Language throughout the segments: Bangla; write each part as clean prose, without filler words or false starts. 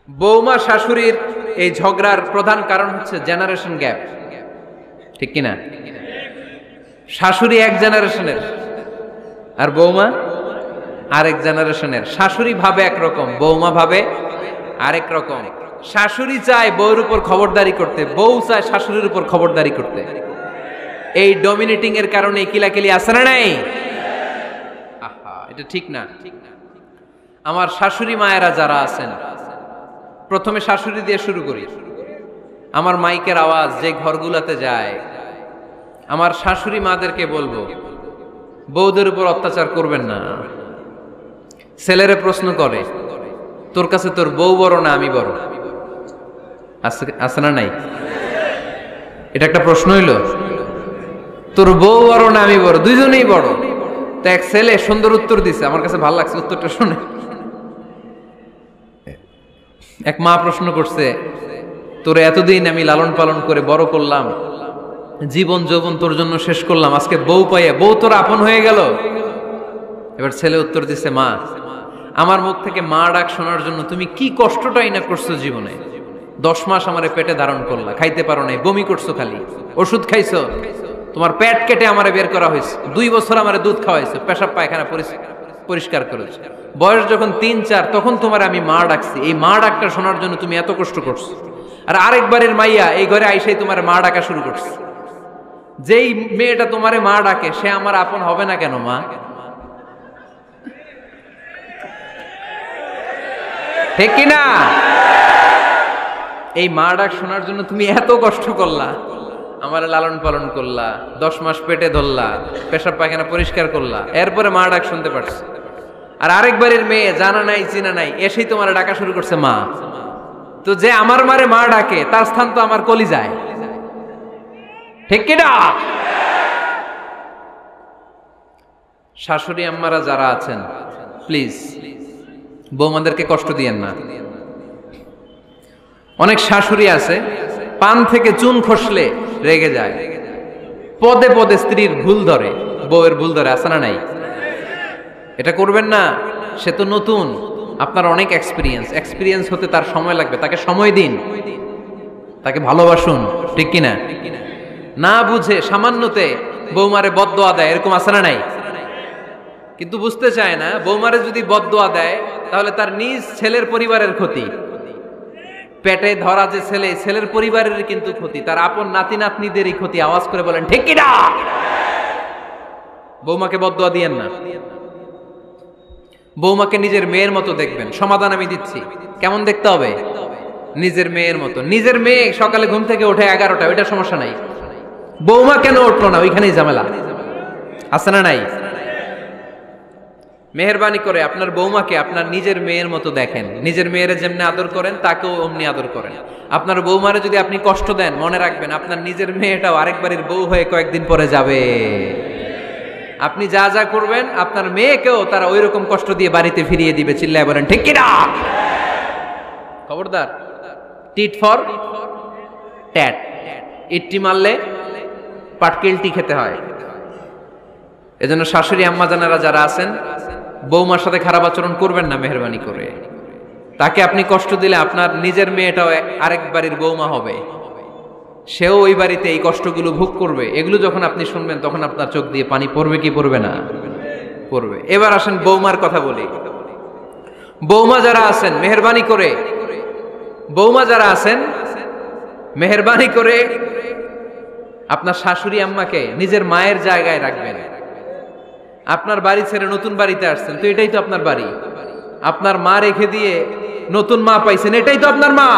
বৌমা শাশুড়ির এই ঝগড়ার প্রধান কারণ হচ্ছে জেনারেশন গ্যাপ, ঠিক কিনা? শাশুড়ি এক জেনারেশনের আর বৌমা আরেক জেনারেশনের। শাশুড়ি ভাবে একরকম, বৌমা ভাবে আরেক রকম। শাশুড়ি চায় বউর উপর খবরদারি করতে, বউ চায় শাশুড়ির উপর খবরদারি করতে। এই ডমিনেটিং এর কারণে কিলাকিলি আছে না নাই? আহা, এটা ঠিক না। আমার শাশুড়ি মায়েরা যারা আছেন, প্রথমে শাশুড়ি দিয়ে শুরু করি। আমার মাইকের আওয়াজ যে ঘরগুলোতে যায়, আমার শাশুড়ি মাদেরকে বলবো, বউদের উপর অত্যাচার করবেন না। ছেলেরে প্রশ্ন করে, তোর কাছে তোর বউ বড় না আমি বড়? আছে না নাই? এটা একটা প্রশ্ন হইল। তোর বউ বড় না আমি বড়? দুইজনেই বড়। তো এক ছেলে সুন্দর উত্তর দিছে, আমার কাছে ভালো লাগছে উত্তরটা শুনে। এক মা প্রশ্ন করছে, তোরে এতদিন আমি লালন পালন করে বড় করলাম, জীবন যৌবন তোর জন্য শেষ করলাম, আজকে বউ পাইয়া বউ তোর আপন হয়ে গেল? এবার ছেলে উত্তর দিছে, মা, আমার মুখ থেকে মা ডাক শোনার জন্য তুমি কি কষ্টটাই না করছো জীবনে। 10 মাস আমারে পেটে ধারণ করলা, খাইতে পারো নাই, বমি করছো, খালি ওষুধ খাইছো, তোমার পেট কেটে আমারে বের করা হয়েছে, 2 বছর আমারে দুধ খাওয়াইছো, পেশাব পায়খানা পরিষ্কার করেছো, বয়স যখন 3-4 তখন তোমার আমি মা ডাকছি। এই মা ডাকটা শোনার জন্য তুমি এত কষ্ট করছো, আর আরেকবারের মাইয়া এই ঘরে আইসাই তোমার মা ডাকা শুরু করছে। যেই মেয়েটা তোমারে মা ডাকে সে আমার আপন হবে না কেন মা? ঠিক কিনা? এই মা ডাক শোনার জন্য তুমি এত কষ্ট করলা, আমার লালন পালন করলা, 10 মাস পেটে ধরলা, পেশাব পায়খানা পরিষ্কার করলা, এরপরে মা ডাক শুনতে পারছে। আর আরেকবারের মেয়ে জানা নাই চিনা নাই এসেই তোমার ডাকা শুরু করছে মা। তো যে আমার মারে মা ডাকে তার স্থান তো আমার কলিজায়, ঠিক কিনা? শাশুড়ি আম্মারা যারা আছেন, প্লিজ বৌমাদেরকে কষ্ট দিয়েন না। অনেক শাশুড়ি আছে পান থেকে চুন খসলে রেগে যায়, পদে পদে স্ত্রীর ভুল ধরে, বউয়ের ভুল ধরে, আছে না নাই? এটা করবেন না। সে তো নতুন, আপনার অনেক এক্সপিরিয়েন্স হতে তার সময় লাগবে, তাকে সময় দিন, তাকে ভালোবাসুন, ঠিক কিনা? না বুঝে সামান্যতে বৌমারে বদদোয়া দেয়, এরকম আছে না নাই? কিন্তু বুঝতে চায় না, বৌমারে যদি বদদোয়া দেয় তাহলে তার নিজ ছেলের পরিবারের ক্ষতি, পেটে ধরা যে ছেলে, ছেলের পরিবারের কিন্তু ক্ষতি, তার আপন নাতি নাতনিদেরই ক্ষতি। আওয়াজ করে বলেন ঠিক কিনা? বৌমাকে বদদোয়া দিয়েন না। বৌমাকে নিজের মেয়ের মতো দেখবেন। সমাধান আমি দিচ্ছি, কেমন দেখতে হবে? নিজের মেয়ের মতো। নিজের মেয়ে সকালে ঘুম থেকে ওঠে 11টা, ওইটা সমস্যা নাই। বৌমা কেন উঠলো না, ওইখানেই ঝামেলা, আছে না নাই? মেহেরবানি করে আপনার বৌমাকে আপনার নিজের মেয়ের মতো দেখেন। নিজের মেয়েরে যেমনি আদর করেন তাকেও অমনি আদর করেন। আপনার বৌমারে যদি আপনি কষ্ট দেন, মনে রাখবেন আপনার নিজের মেয়েটাও আরেকবারের বউ হয়ে কয়েকদিন পরে যাবে। আপনি যা যা করবেন আপনার মেয়েকেও তারা ওই রকম কষ্ট দিয়ে বাড়িতে ফিরিয়ে দিবে। চিল্লায় বলেন ঠিক কিনা? খবরদার, টিট ফর ট্যাট। ইট্টি মারলে পাটকেলটি খেতে হয়। এজন্য শাশুড়ি আম্মা জানারা যারা আছেন, বৌমার সাথে খারাপ আচরণ করবেন না মেহেরবানি করে। তাকে আপনি কষ্ট দিলে আপনার নিজের মেয়েটাও আরেক বাড়ির বৌমা হবে, সেও ওই বাড়িতে এই কষ্টগুলো ভোগ করবে। এগুলো যখন আপনি শুনবেন তখন আপনার চোখ দিয়ে পানি পড়বে কি পড়বে না? পড়বে। এবার আসেন বৌমার কথা বলি। বৌমা যারা আছেন মেহেরবানি করে, বৌমা যারা আছেন মেহেরবানি করে আপনার শাশুড়ি আম্মাকে নিজের মায়ের জায়গায় রাখবেন। আপনার বাড়ি ছেড়ে নতুন বাড়িতে আসছেন, তো এটাই তো আপনার বাড়ি। আপনার মা রেখে দিয়ে নতুন মা পাইছেন, এটাই তো আপনার মা।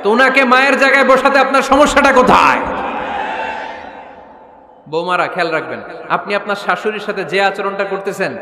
তো ওনাকে মায়ের জায়গায় বসাতে আপনার সমস্যাটা কোথায়? বৌমারা খেয়াল রাখবেন, আপনি আপনার শাশুড়ির সাথে যে আচরণটা করতেছেন